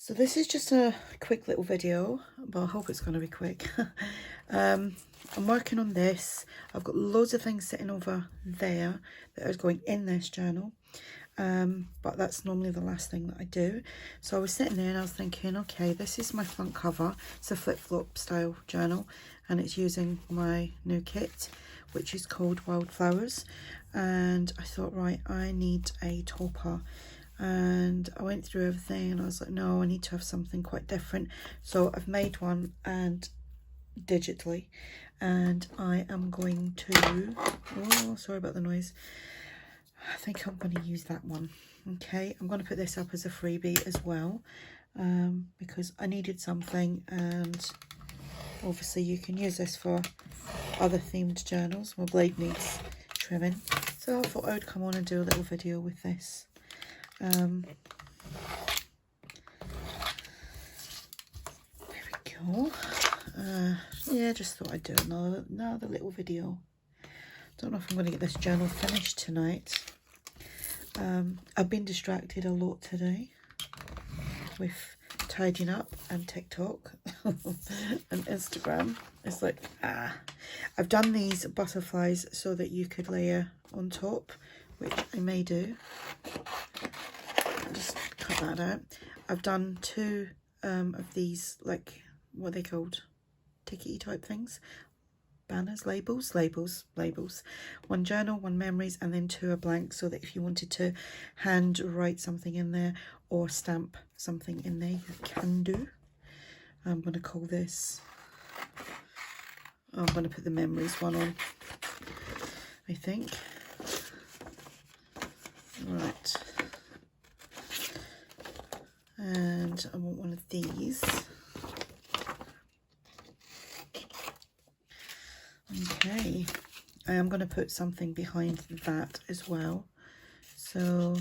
So this is just a quick little video, but I hope it's going to be quick. I'm working on this. I've got loads of things sitting over there that are going in this journal, but that's normally the last thing that I do. So I was sitting there and I was thinking, okay, this is my front cover. It's a flip-flop style journal and it's using my new kit, which is called Wildflowers. And I thought, right, I need a topper. And I went through everything and I was like, no, I need to have something quite different. So I've made one and digitally, and I am going to, oh, sorry about the noise. I think I'm going to use that one. Okay, I'm going to put this up as a freebie as well, because I needed something, and obviously you can use this for other themed journals. My blade needs trimming, so I thought I would come on and do a little video with this. There we go. Yeah, just thought I'd do another little video. Don't know if I'm going to get this journal finished tonight. I've been distracted a lot today with tidying up and TikTok and Instagram. It's like, I've done these butterflies so that you could layer on top, which I may do. Just cut that out. I've done two of these, like, what are they called? Tickety type things. Banners, labels. One journal, one memories, and then two are blank, so that if you wanted to hand write something in there or stamp something in there, you can do. I'm going to call this, I'm going to put the memories one on, I think. Right. And I want one of these. Okay, I am going to put something behind that as well. So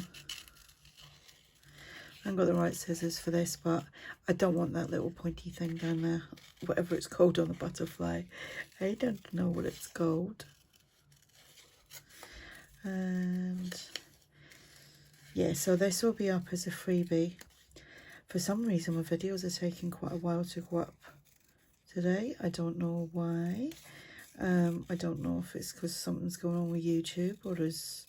I haven't got the right scissors for this, but I don't want that little pointy thing down there, whatever it's called on the butterfly. I don't know what it's called. And yeah, so this will be up as a freebie. For some reason my videos are taking quite a while to go up today. I don't know why. I don't know if it's because something's going on with YouTube or there's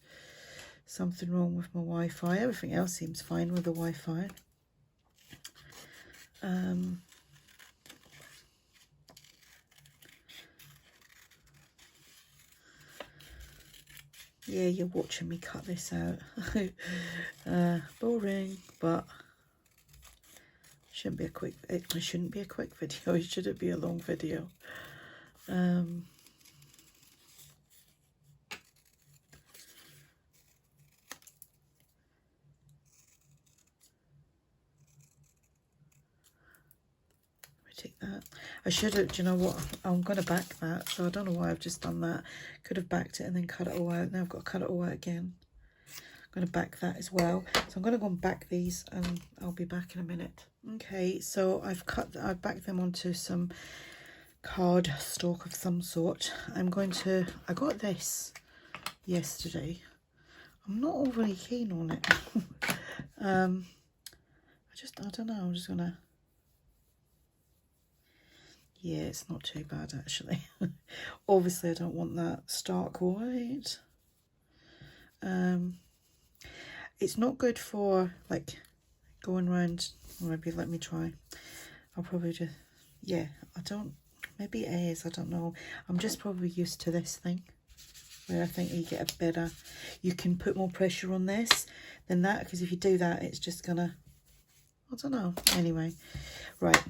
something wrong with my Wi-Fi. Everything else seems fine with the Wi-Fi. Yeah, you're watching me cut this out. Boring, but shouldn't be a quick. It shouldn't be a quick video. It shouldn't be a long video. Take that. I should have, do you know what, I'm going to back that, so I don't know why I've just done that. Could have backed it and then cut it all out. Now I've got to cut it all out again. I'm going to back that as well. So I'm going to go and back these and I'll be back in a minute. Okay, so I've backed them onto some card stock of some sort. I got this yesterday. I'm not overly keen on it. I don't know, I'm just going to, yeah, it's not too bad actually. Obviously I don't want that stark white. It's not good for like going around, or maybe let me try. I'll probably just, yeah, maybe it is, I don't know. I'm just probably used to this thing where I think you get a better, you can put more pressure on this than that, because if you do that it's just gonna, I don't know. Anyway, right.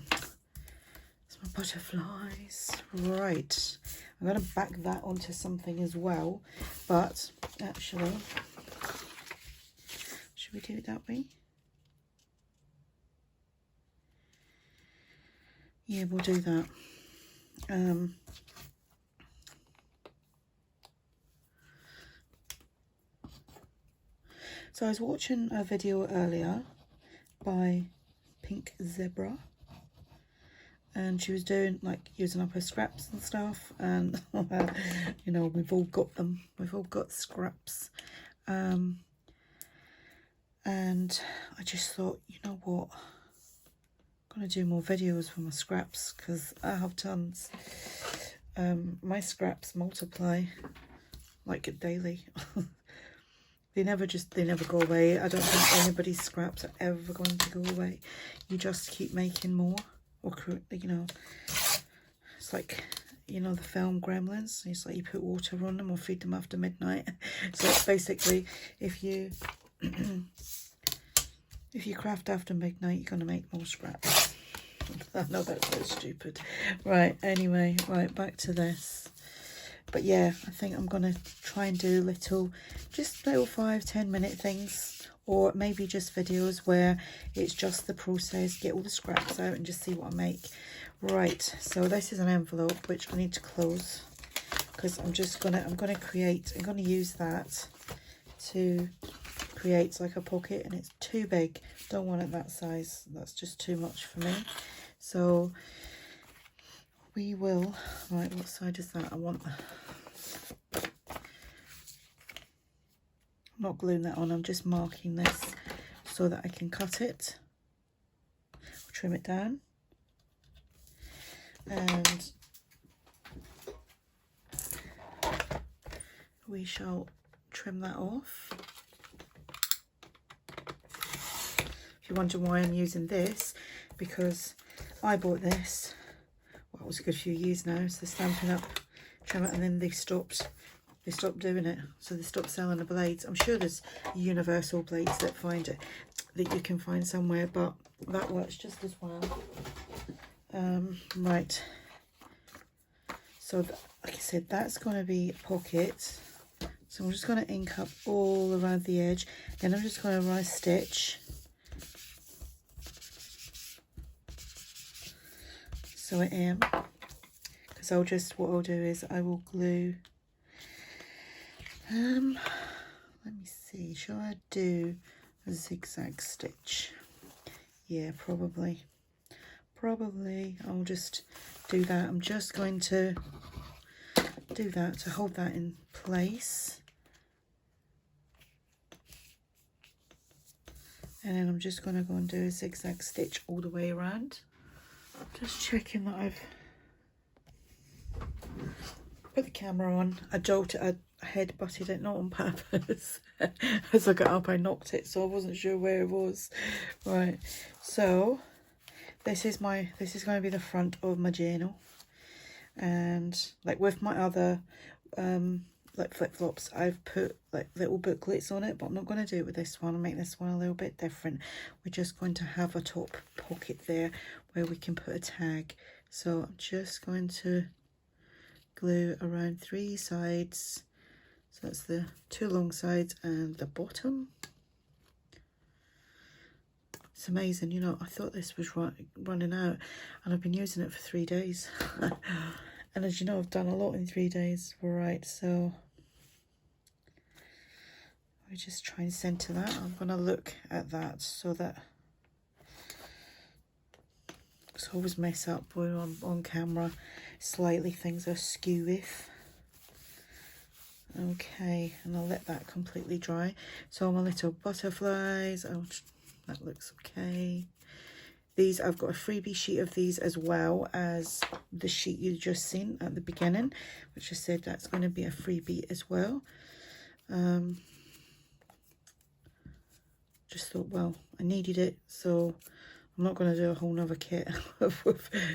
My butterflies. Right, I'm going to back that onto something as well, but actually, should we do it that way? Yeah, we'll do that. So I was watching a video earlier by Pink Zebra, and she was doing like using up her scraps and stuff, and you know, we've all got them, we've all got scraps, and I just thought, you know what, I'm going to do more videos for my scraps because I have tons. My scraps multiply like daily. They never go away. I don't think anybody's scraps are ever going to go away. You just keep making more, or you know, it's like, you know, the film Gremlins. It's like you put water on them or feed them after midnight. So it's basically, if you if you craft after midnight, you're going to make more scraps. I know that's so stupid. Right, anyway, right, back to this. But yeah, I think I'm going to try and do just little 5-10 minute things, or maybe just videos where it's just the process, get all the scraps out and just see what I make. Right, so this is an envelope which I need to close because I'm going to use that to create like a pocket, and it's too big. Don't want it that size. That's just too much for me. So we will, right, what side is that? I'm not gluing that on, I'm just marking this so that I can cut it, trim it down, and we shall trim that off. If you wonder why I'm using this, because I bought this, well, it was a good few years now, so Stampin' Up, trim it, and then they stopped doing it, so they stopped selling the blades. I'm sure there's universal blades that you can find somewhere, but that works just as well. Right, so like I said, that's going to be a pocket, so I'm just going to ink up all around the edge, then I'm just going to run a stitch. So I am, because what I'll do is I will glue, let me see, shall I do a zigzag stitch? Yeah, probably I'll just do that. I'm just going to do that to hold that in place, and then I'm just going to go and do a zigzag stitch all the way around. Just checking that I've put the camera on. I head-butted it, not on purpose. As I got up, I knocked it, so I wasn't sure where it was. Right, so this is going to be the front of my journal, and like with my other like flip-flops, I've put like little booklets on it, but I'm not going to do it with this one. I'll make this one a little bit different. We're just going to have a top pocket there where we can put a tag. So I'm just going to glue around 3 sides. So that's the 2 long sides and the bottom. It's amazing, you know, I thought this was running out, and I've been using it for 3 days. And as you know, I've done a lot in 3 days. Right, so we just try and center that. I'm going to look at that so that, because I always mess up when I'm on camera, slightly things are skew with. Okay, and I'll let that completely dry. So my little butterflies, that looks okay. These, I've got a freebie sheet of these as well as the sheet you just seen at the beginning, which I said that's going to be a freebie as well. Just thought, well, I needed it, so I'm not going to do a whole nother kit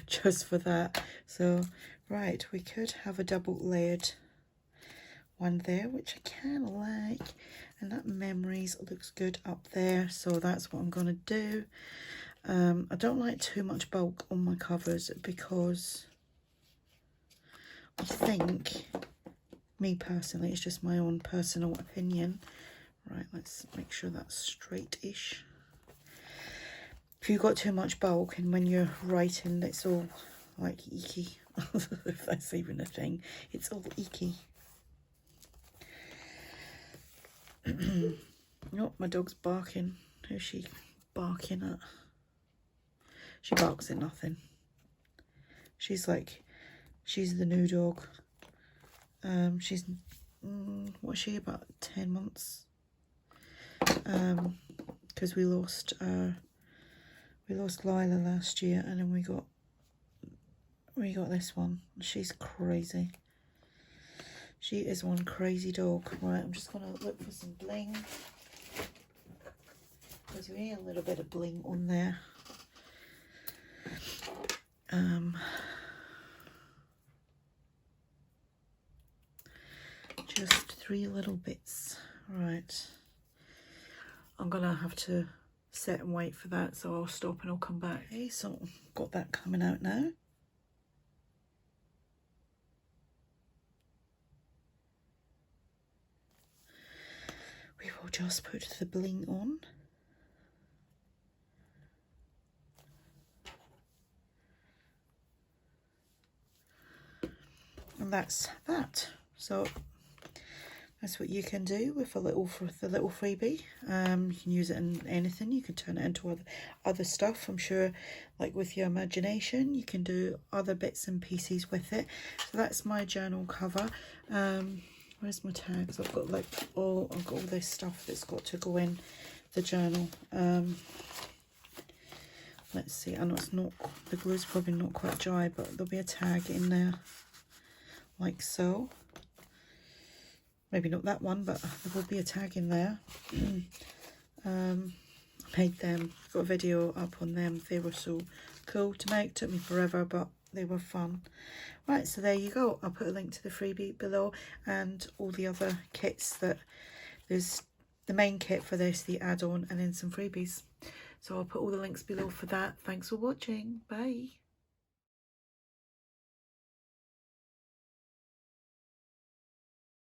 just for that. So, right, we could have a double layered one there, which I kind of like, and that memories looks good up there, so that's what I'm going to do. I don't like too much bulk on my covers because I think, me personally, it's just my own personal opinion. Right, let's make sure that's straight-ish. If you've got too much bulk and when you're writing it's all like icky, if that's even a thing, it's all icky. Oh, my dog's barking. Who's she barking at? She barks at nothing. She's the new dog. She's, what's she, about 10 months? Because we lost We lost Lila last year, and then we got this one. She's crazy. She is one crazy dog. Right, I'm just gonna look for some bling, because we need a little bit of bling on there. Just 3 little bits. Right, I'm gonna have to sit and wait for that, so I'll stop and I'll come back. Okay, so got that coming out now. We will just put the bling on. And that's that. So that's what you can do with the little freebie. You can use it in anything. You can turn it into other stuff. I'm sure, like with your imagination, you can do other bits and pieces with it. So that's my journal cover. Where's my tags? I've got all this stuff that's got to go in the journal. Let's see. I know it's not, the glue's probably not quite dry, but there'll be a tag in there, like so. Maybe not that one, but there will be a tag in there. Made them, got a video up on them. They were so cool to make. Took me forever, but they were fun. Right, so there you go. I'll put a link to the freebie below and all the other kits. That there's the main kit for this, the add-on, and then some freebies. So I'll put all the links below for that. Thanks for watching. Bye.